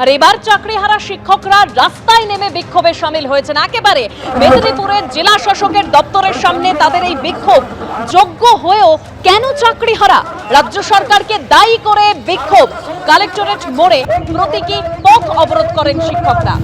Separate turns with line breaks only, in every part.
আর এবার চাকরিহারা শিক্ষকরা রাস্তায় নেমে বিক্ষোভে শামিল হয়েছেন। একেবারে মেদিনীপুরের জেলা শাসকের দপ্তরের সামনে তাদের এই বিক্ষোভ। যোগ্য হয়েও কেন চাকরিহারা? রাজ্য সরকারকে দায়ী করে বিক্ষোভ। কালেক্টরেট মোড়ে প্রতীকী পথ অবরোধ করেন শিক্ষকরা।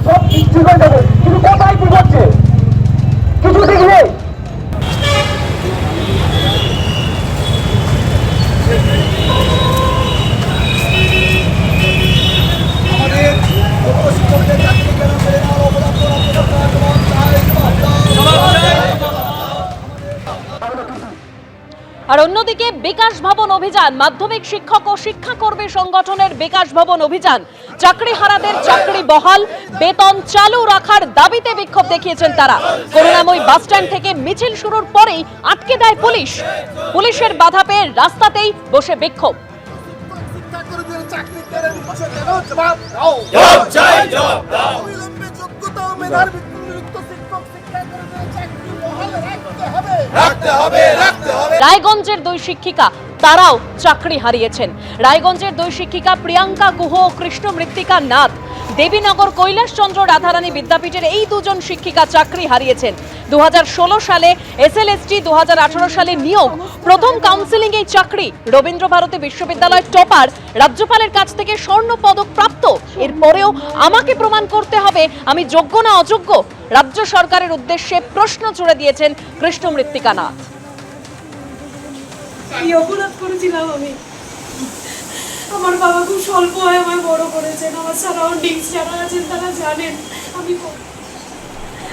আর অন্যদিকে বিকাশ ভবন অভিযান, মাধ্যমিক শিক্ষক ও শিক্ষাকর্মী সংগঠনের বিকাশ ভবন অভিযান। চাকরিহারাদের চাকরি বহাল, বেতন চালু রাখার দাবিতে বিক্ষোভ দেখিয়েছেন তারা। করুণাময়ী বাসস্ট্যান্ড থেকে মিছিল শুরুর পরেই আটকে দেয় পুলিশ। পুলিশের বাধা পেয়ে রাস্তাতেই বসে বিক্ষোভ। রায়গঞ্জের দুই শিক্ষিকা তারাও চাকরি হারিয়েছেন। রায়গঞ্জের দুই শিক্ষিকা প্রিয়াঙ্কা গুহ ও কৃষ্ণ মৃত্তিকা নাথ দেবীনগর কৈলাসচন্দ্র রাধারানী বিদ্যাপীঠের এই দুজন শিক্ষিকা চাকরি হারিয়েছেন। 2016 সালে এসএলএসটি, 2018 সালে নিয়োগ। প্রথম কাউন্সিলিং এই চাকরি। রবীন্দ্র ভারতী বিশ্ববিদ্যালয়ের টপার, রাজ্যপালের কাছ থেকে স্বর্ণ পদক প্রাপ্ত। এরপরেও আমাকে প্রমাণ করতে হবে আমি যোগ্য না অযোগ্য। রাজ্য সরকারের উদ্দেশ্যে প্রশ্ন ছুড়ে দিয়েছেন কৃষ্ণ মৃত্তিকা নাথ।
কি অপরাধ করেছিলাম আমি? আমার বাবা খুব স্বল্প হয় আমায় বড় করেছেন। আমার সারাউন্ডিংস যারা আছেন তারা জানেন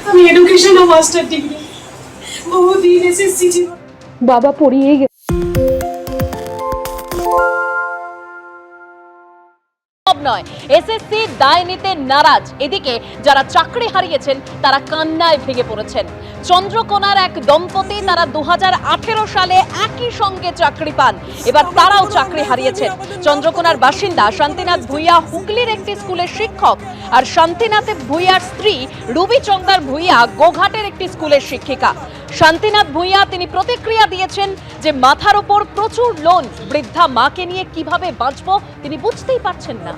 আমি এডুকেশন ও মাস্টার ডিগ্রি, বহুদিন এসএসসি ছিল, বাবা পড়িয়ে গেছে।
নয়, এসএসসি দায় নিতে নারাজ। এদিকে যারা চাকরি হারিয়েছেন তারা কান্নায় ভেঙে পড়েছেন। চন্দ্রকোনার এক দম্পতি, তারা 2018 সালে একই সঙ্গে চাকরি পান। এবার তারাও চাকরি হারিয়েছেন। চন্দ্রকোনার বাসিন্দা শান্তিনাথ ভূঁইয়া হুগলির একটি স্কুলের শিক্ষক, আর শান্তিনাথ ভূঁইয়ার স্ত্রী রুবি চন্দার ভূঁইয়া গোঘাটের একটি স্কুলের শিক্ষিকা। শান্তিনাথ ভূঁইয়া তিনি প্রতিক্রিয়া দিয়েছেন যে মাথার উপর প্রচুর লোন, বৃদ্ধা মাকে নিয়ে কিভাবে বাঁচবো তিনি বুঝতেই পারছেন না।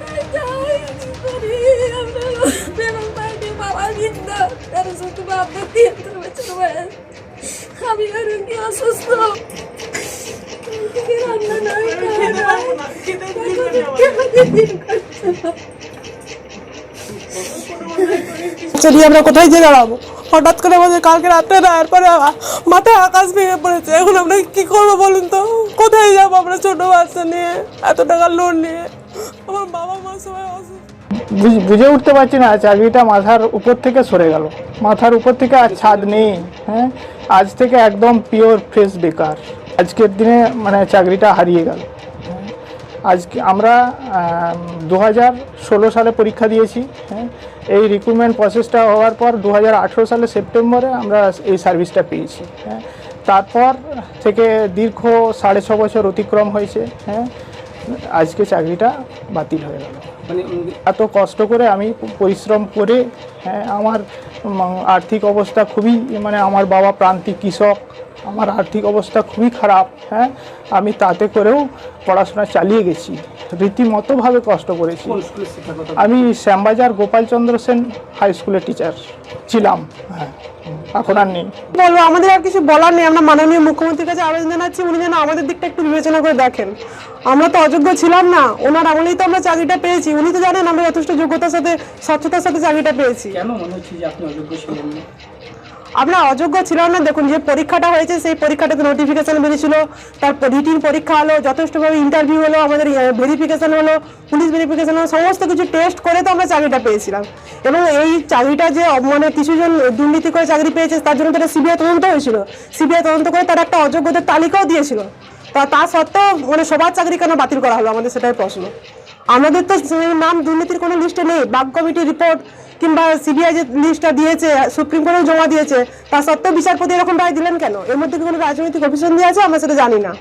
আমি অসুস্থ, আমরা কোথায় গিয়ে দাঁড়াবো? হঠাৎ করে আমাদের কালকে রাত্রে রায়ের পরে মাথায় আকাশ ভেঙে পড়েছে। এখন আমরা কি করবো বলুন তো? কোথায় যাবো আমরা ছোট বাচ্চা নিয়ে, এত টাকা লোন নিয়ে? আমার বাবা মা সবাই অসুস্থ।
বুঝে উঠতে পারছি না, চাকরিটা মাথার উপর থেকে সরে গেল। মাথার উপর থেকে আর ছাদ নেই। হ্যাঁ, আজ থেকে একদম পিওর ফ্রেশ বেকার। আজকের দিনে মানে চাকরিটা হারিয়ে গেল। আজকে আমরা 2016 সালে পরীক্ষা দিয়েছি। হ্যাঁ, এই রিক্রুটমেন্ট প্রসেসটা হওয়ার পর 2018 সালে সেপ্টেম্বরে আমরা এই সার্ভিসটা পেয়েছি। হ্যাঁ, তারপর থেকে দীর্ঘ 6.5 বছর অতিক্রম হয়েছে। হ্যাঁ, আজকে চাকরিটা বাতিল হয়ে গেল। মানে এত কষ্ট করে আমি পরিশ্রম করে, হ্যাঁ, আমার আর্থিক অবস্থা খুবই, মানে আমার বাবা প্রান্তিক কৃষক, আমার আর্থিক অবস্থা খুবই খারাপ। হ্যাঁ, আমি তাতে করেও পড়াশোনা চালিয়ে গেছি, রীতিমতোভাবে কষ্ট করেছি। আমি শ্যামবাজার গোপালচন্দ্র সেন হাই স্কুলের টিচার ছিলাম। হ্যাঁ, এখন আর নেই।
বলবো আমাদের আর কিছু বলার নেই। আমরা মাননীয় মুখ্যমন্ত্রীর কাছে আবেদন জানাচ্ছি, উনি যেন আমাদের দিকটা একটু বিবেচনা করে দেখেন। আমরা তো অযোগ্য ছিলাম না, ওনার আমলেই তো আমরা চাকরিটা পেয়েছি। উনি তো জানেন আমরা যথেষ্ট যোগ্যতার সাথে, স্বচ্ছতার সাথে চাকরিটা পেয়েছি।
কেন মনে হচ্ছে যে আপনি অযোগ্য ছিলেন না?
আমরা অযোগ্য ছিলাম না। দেখুন, যে পরীক্ষাটা হয়েছে সেই পরীক্ষাটাতে নোটিফিকেশন বেরিয়েছিল, তারপর রিটিন পরীক্ষা হলো, যথেষ্টভাবে ইন্টারভিউ হলো, আমাদের ভেরিফিকেশন হলো, পুলিশ ভেরিফিকেশন হলো, সমস্ত কিছু টেস্ট করে তো আমরা চাকরিটা পেয়েছিলাম। এবং এই চাকরিটা যে মানে কিছুজন দুর্নীতি করে চাকরি পেয়েছে তার জন্য তারা সিবিআই তদন্ত হয়েছিল। সিবিআই তদন্ত করে তারা একটা অযোগ্যদের তালিকাও দিয়েছিল। তা সত্ত্বেও মানে সবার চাকরি কেন বাতিল করা হলো, আমাদের সেটাই প্রশ্ন। আমাদের তো নাম দুর্নীতির কোনো লিস্টে নেই। বাগ কমিটির রিপোর্ট কিংবা সিবিআই যে লিস্টটা দিয়েছে, সুপ্রিম কোর্টেও জমা দিয়েছে, তা সত্ত্বেও বিচারপতি এরকম রায় দিলেন কেন? এর মধ্যে কি কোনো রাজনৈতিক অভিসন্ধি আছে? আমরা সেটা জানি না।